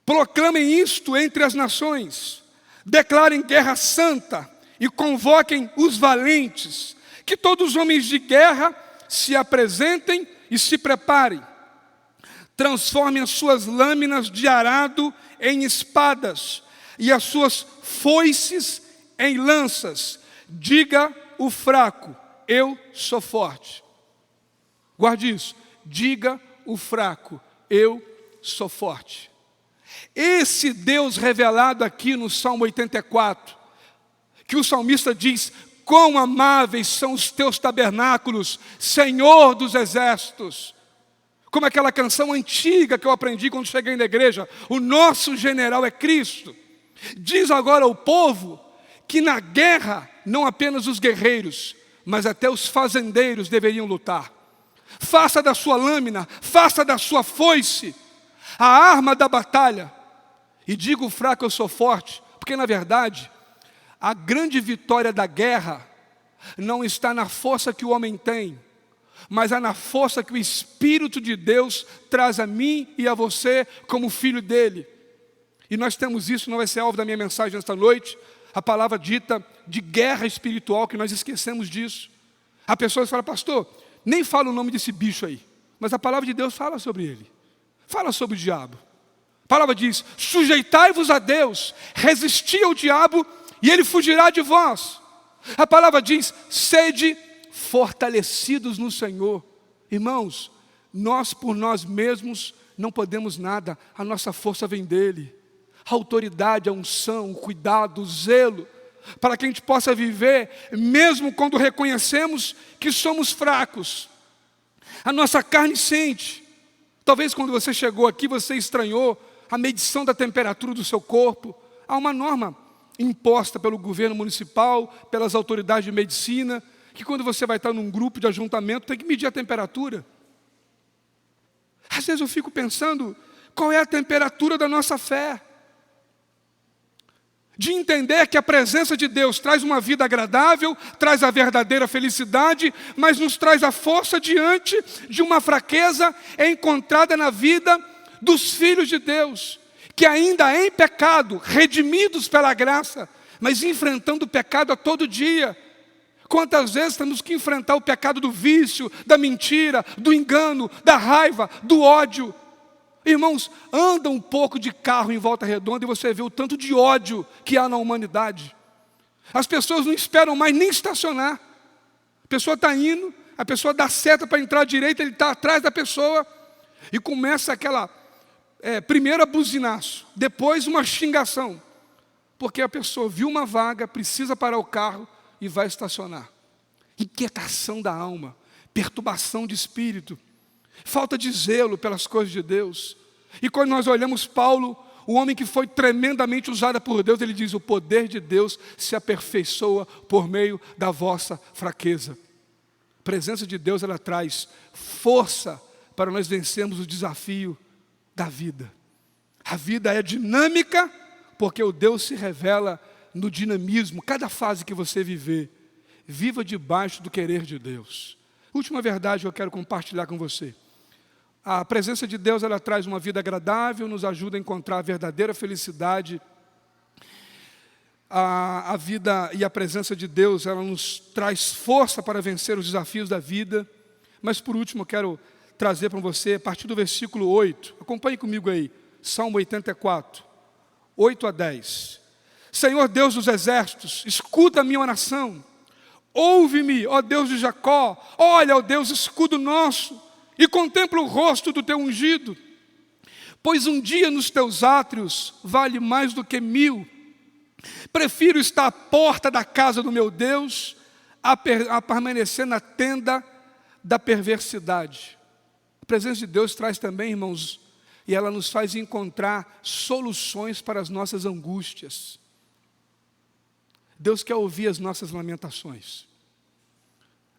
[SPEAKER 1] Proclamem isto entre as nações, declarem guerra santa e convoquem os valentes, que todos os homens de guerra se apresentem e se preparem. Transformem as suas lâminas de arado em espadas e as suas foices em lanças. Diga o fraco: eu sou forte. Guarde isso. Diga o fraco: eu sou forte. Esse Deus revelado aqui no Salmo 84, que o salmista diz: quão amáveis são os teus tabernáculos, Senhor dos exércitos. Como aquela canção antiga que eu aprendi quando cheguei na igreja, o nosso general é Cristo. Diz agora ao povo que na guerra, não apenas os guerreiros, mas até os fazendeiros deveriam lutar. Faça da sua lâmina, faça da sua foice a arma da batalha. E digo fraco, eu sou forte, porque na verdade, a grande vitória da guerra não está na força que o homem tem, mas é na força que o Espírito de Deus traz a mim e a você como filho dele. E nós temos isso, não vai ser alvo da minha mensagem esta noite, a palavra dita de guerra espiritual, que nós esquecemos disso. Há pessoas que falam, pastor, nem fala o nome desse bicho aí, mas a palavra de Deus fala sobre ele, fala sobre o diabo. A palavra diz, sujeitai-vos a Deus, resisti ao diabo e ele fugirá de vós. A palavra diz, sede fortalecidos no Senhor. Irmãos, nós por nós mesmos não podemos nada, a nossa força vem dele. A autoridade, a unção, o cuidado, o zelo, para que a gente possa viver, mesmo quando reconhecemos que somos fracos. A nossa carne sente. Talvez quando você chegou aqui, você estranhou a medição da temperatura do seu corpo. Há uma norma imposta pelo governo municipal, pelas autoridades de medicina, que quando você vai estar num grupo de ajuntamento, tem que medir a temperatura. Às vezes eu fico pensando, qual é a temperatura da nossa fé? De entender que a presença de Deus traz uma vida agradável, traz a verdadeira felicidade, mas nos traz a força diante de uma fraqueza encontrada na vida dos filhos de Deus, que ainda em pecado, redimidos pela graça, mas enfrentando o pecado a todo dia. Quantas vezes temos que enfrentar o pecado do vício, da mentira, do engano, da raiva, do ódio. Irmãos, anda um pouco de carro em Volta Redonda e você vê o tanto de ódio que há na humanidade. As pessoas não esperam mais nem estacionar. A pessoa está indo, a pessoa dá seta para entrar à direita, ele está atrás da pessoa e começa aquela primeiro buzinaço, depois uma xingação, porque a pessoa viu uma vaga, precisa parar o carro e vai estacionar. Inquietação da alma, perturbação de espírito, falta de zelo pelas coisas de Deus. E quando nós olhamos Paulo, o homem que foi tremendamente usado por Deus, ele diz, o poder de Deus se aperfeiçoa por meio da vossa fraqueza. A presença de Deus, ela traz força para nós vencermos o desafio da vida. A vida é dinâmica, porque o Deus se revela no dinamismo. Cada fase que você viver, viva debaixo do querer de Deus. Última verdade que eu quero compartilhar com você. A presença de Deus, ela traz uma vida agradável, nos ajuda a encontrar a verdadeira felicidade. A vida e a presença de Deus, ela nos traz força para vencer os desafios da vida. Mas por último, eu quero trazer para você, a partir do versículo 8, acompanhe comigo aí, Salmo 84, 8 a 10. Senhor Deus dos exércitos, escuta a minha oração, ouve-me, ó Deus de Jacó, olha, ó Deus, escudo nosso, e contempla o rosto do teu ungido, pois um dia nos teus átrios vale mais do que 1000, prefiro estar à porta da casa do meu Deus, a permanecer na tenda da perversidade. A presença de Deus traz também, irmãos, e ela nos faz encontrar soluções para as nossas angústias. Deus quer ouvir as nossas lamentações.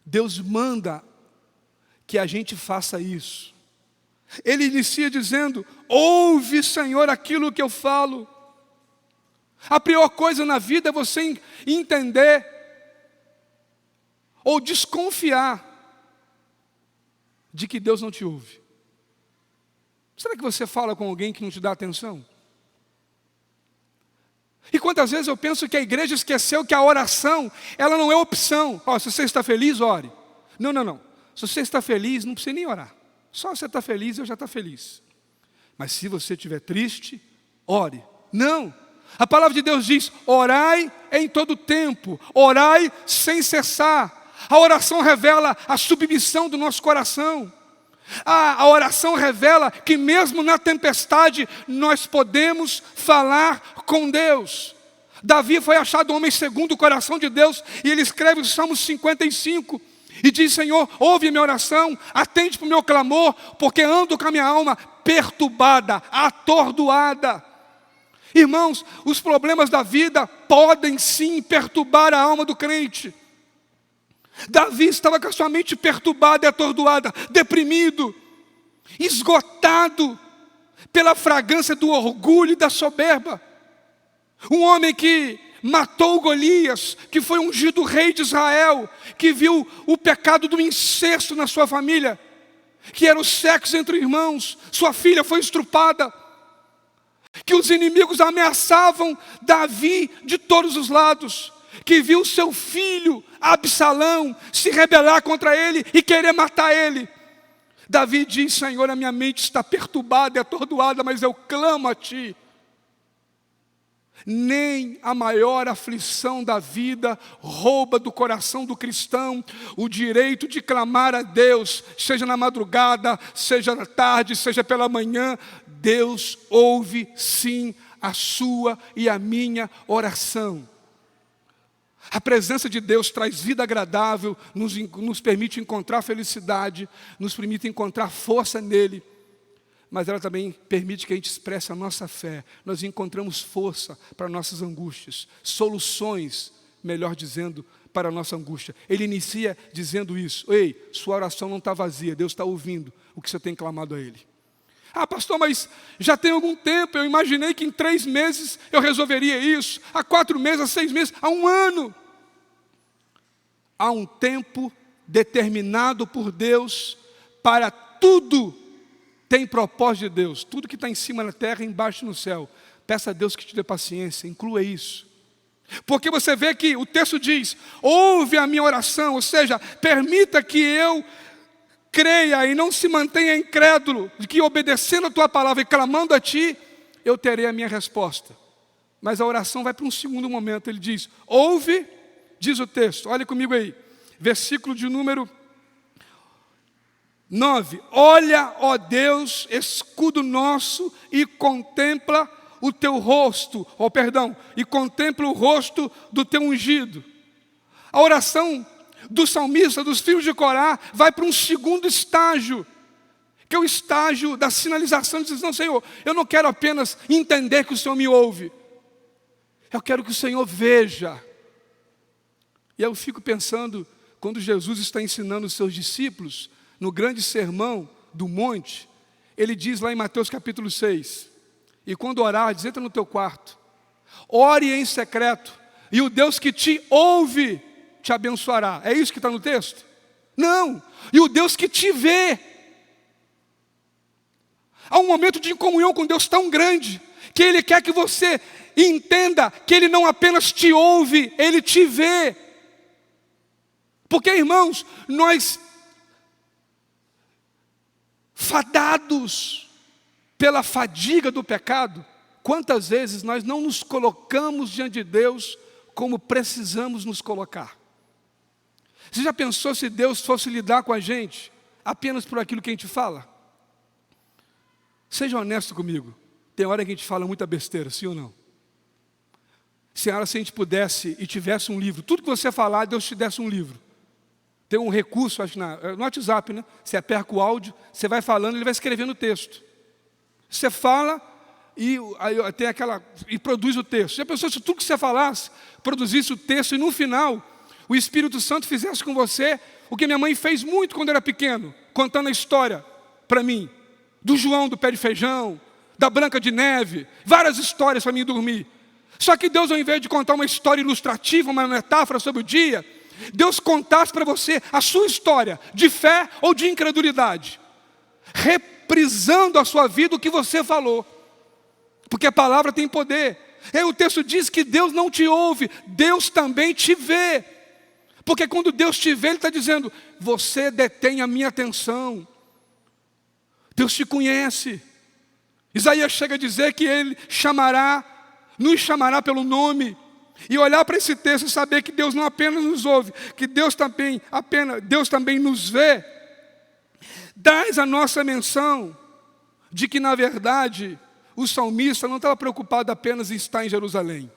[SPEAKER 1] Deus manda que a gente faça isso. Ele inicia dizendo, ouve, Senhor, aquilo que eu falo. A pior coisa na vida é você entender ou desconfiar de que Deus não te ouve. Será que você fala com alguém que não te dá atenção? E quantas vezes eu penso que a igreja esqueceu que a oração, ela não é opção. Se você está feliz, ore. Não. Se você está feliz, não precisa nem orar. Só você está feliz, eu já estou feliz. Mas se você estiver triste, ore. Não. A palavra de Deus diz, orai em todo tempo, orai sem cessar. A oração revela a submissão do nosso coração. A oração revela que mesmo na tempestade nós podemos falar com Deus. Davi foi achado homem segundo o coração de Deus, e ele escreve o Salmo 55, e diz: Senhor, ouve minha oração, atende para o meu clamor, porque ando com a minha alma perturbada, atordoada. Irmãos, os problemas da vida podem sim perturbar a alma do crente. Davi estava com a sua mente perturbada e atordoada, deprimido, esgotado pela fragrância do orgulho e da soberba. Um homem que matou Golias, que foi ungido rei de Israel, que viu o pecado do incesto na sua família, que era o sexo entre irmãos, sua filha foi estrupada, que os inimigos ameaçavam Davi de todos os lados, que viu seu filho Absalão se rebelar contra ele e querer matar ele. Davi diz: Senhor, a minha mente está perturbada e atordoada, mas eu clamo a Ti. Nem a maior aflição da vida rouba do coração do cristão o direito de clamar a Deus, seja na madrugada, seja na tarde, seja pela manhã. Deus ouve sim a sua e a minha oração. A presença de Deus traz vida agradável, nos permite encontrar felicidade, nos permite encontrar força nele. Mas ela também permite que a gente expresse a nossa fé. Nós encontramos força para nossas angústias, soluções, melhor dizendo, para a nossa angústia. Ele inicia dizendo isso: ei, sua oração não está vazia, Deus está ouvindo o que você tem clamado a Ele. Ah, pastor, mas já tem algum tempo, eu imaginei que em 3 meses eu resolveria isso, há 4 meses, há 6 meses, há 1 ano. Há um tempo determinado por Deus para tudo. Tem propósito de Deus, tudo que está em cima na terra e embaixo no céu. Peça a Deus que te dê paciência, inclua isso. Porque você vê que o texto diz: ouve a minha oração, ou seja, permita que eu creia e não se mantenha incrédulo, de que obedecendo a tua palavra e clamando a ti, eu terei a minha resposta. Mas a oração vai para um segundo momento. Ele diz: ouve, diz o texto, olha comigo aí, versículo de número 9, olha, ó Deus, escudo nosso, e contempla o teu rosto, e contempla o rosto do teu ungido. A oração do salmista, dos filhos de Corá, vai para um segundo estágio, que é o estágio da sinalização, de dizer: não, Senhor, eu não quero apenas entender que o Senhor me ouve, eu quero que o Senhor veja. E eu fico pensando, quando Jesus está ensinando os seus discípulos, no grande sermão do monte, ele diz lá em Mateus capítulo 6, e quando orares, entra no teu quarto, ore em secreto, e o Deus que te ouve, te abençoará. É isso que está no texto? Não, e o Deus que te vê. Há um momento de comunhão com Deus tão grande, que Ele quer que você entenda que Ele não apenas te ouve, Ele te vê. Porque, irmãos, nós fadados pela fadiga do pecado, quantas vezes nós não nos colocamos diante de Deus como precisamos nos colocar? Você já pensou se Deus fosse lidar com a gente apenas por aquilo que a gente fala? Seja honesto comigo, tem hora que a gente fala muita besteira, sim ou não? Se a gente pudesse e tivesse um livro, tudo que você falar, Deus te desse um livro. Tem um recurso, acho, no WhatsApp, né? Você aperta o áudio, você vai falando, ele vai escrevendo o texto. Você fala e aí tem e produz o texto. Já pensou se tudo que você falasse, produzisse o texto e no final, o Espírito Santo fizesse com você o que minha mãe fez muito quando era pequeno, contando a história para mim, do João do pé de feijão, da Branca de Neve, várias histórias para mim dormir. Só que Deus, ao invés de contar uma história ilustrativa, uma metáfora sobre o dia, Deus contasse para você a sua história de fé ou de incredulidade, reprisando a sua vida o que você falou, porque a palavra tem poder. E o texto diz que Deus não te ouve, Deus também te vê, porque quando Deus te vê, Ele está dizendo: você detém a minha atenção, Deus te conhece. Isaías chega a dizer que Ele nos chamará pelo nome. E olhar para esse texto e saber que Deus não apenas nos ouve, que Deus também nos vê, traz a nossa menção de que, na verdade, o salmista não estava preocupado apenas em estar em Jerusalém.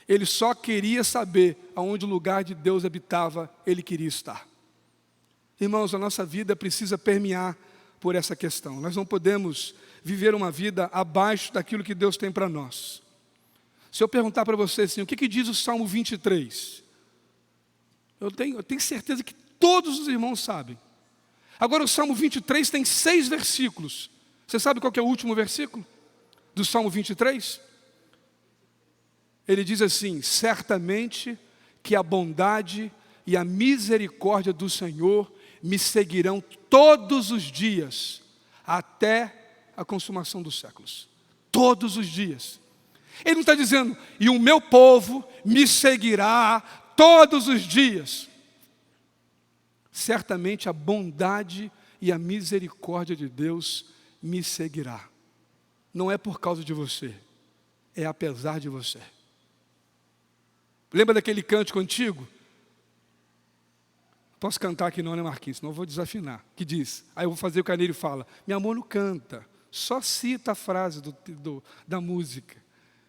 [SPEAKER 1] Ele só queria saber aonde o lugar de Deus habitava, ele queria estar. Irmãos, a nossa vida precisa permear por essa questão. Nós não podemos viver uma vida abaixo daquilo que Deus tem para nós. Se eu perguntar para você assim, o que diz o Salmo 23? Eu tenho certeza que todos os irmãos sabem. Agora o Salmo 23 tem 6 versículos. Você sabe qual que é o último versículo do Salmo 23? Ele diz assim: certamente que a bondade e a misericórdia do Senhor me seguirão todos os dias, até a consumação dos séculos. Todos os dias. Ele não está dizendo, e o meu povo me seguirá todos os dias. Certamente a bondade e a misericórdia de Deus me seguirá. Não é por causa de você, é apesar de você. Lembra daquele cântico antigo? Posso cantar aqui não, né, Marquinhos? Senão eu vou desafinar. Que diz, aí eu vou fazer o que o Carneiro fala: meu amor não canta, só cita a frase da música,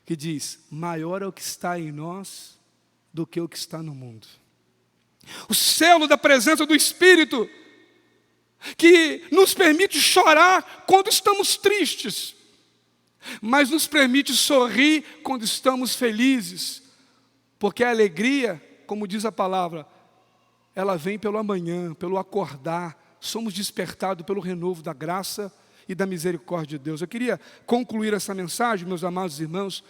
[SPEAKER 1] que diz: maior é o que está em nós do que o que está no mundo. O selo da presença do Espírito, que nos permite chorar quando estamos tristes, mas nos permite sorrir quando estamos felizes, porque a alegria, como diz a palavra, ela vem pelo amanhã, pelo acordar. Somos despertados pelo renovo da graça e da misericórdia de Deus. Eu queria concluir essa mensagem, meus amados irmãos,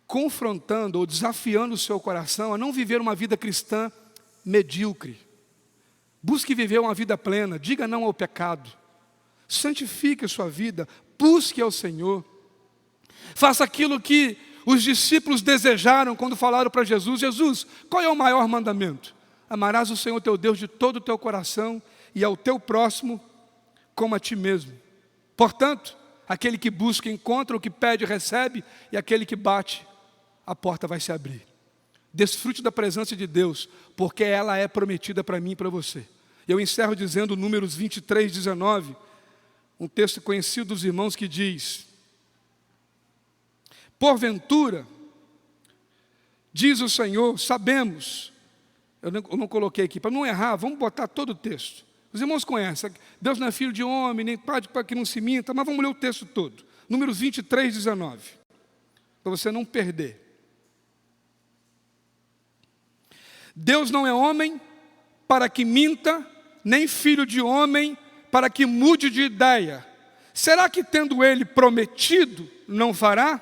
[SPEAKER 1] confrontando ou desafiando o seu coração a não viver uma vida cristã medíocre. Busque viver uma vida plena, diga não ao pecado, santifique a sua vida, busque ao Senhor. Faça aquilo que os discípulos desejaram quando falaram para Jesus: Jesus, qual é o maior mandamento? Amarás o Senhor teu Deus de todo o teu coração e ao teu próximo como a ti mesmo. Portanto, aquele que busca encontra, o que pede recebe, e aquele que bate, a porta vai se abrir. Desfrute da presença de Deus, porque ela é prometida para mim e para você. Eu encerro dizendo Números 23, 19, um texto conhecido dos irmãos que diz: porventura, diz o Senhor, sabemos, eu não coloquei aqui, para não errar, vamos botar todo o texto. Os irmãos conhecem, Deus não é filho de homem, nem pai para que não se minta, mas vamos ler o texto todo. Números 23, 19, para você não perder. Deus não é homem para que minta, nem filho de homem para que mude de ideia. Será que tendo ele prometido, não fará?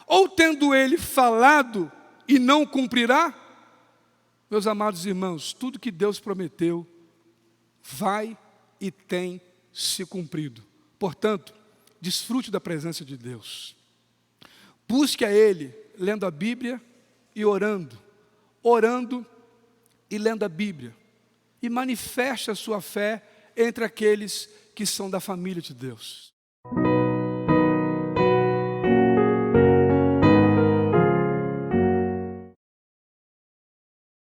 [SPEAKER 1] Ou tendo ele falado e não cumprirá? Meus amados irmãos, tudo que Deus prometeu vai e tem se cumprido. Portanto, desfrute da presença de Deus. Busque a Ele lendo a Bíblia e orando. Orando e lendo a Bíblia. E manifeste a sua fé entre aqueles que são da família de Deus.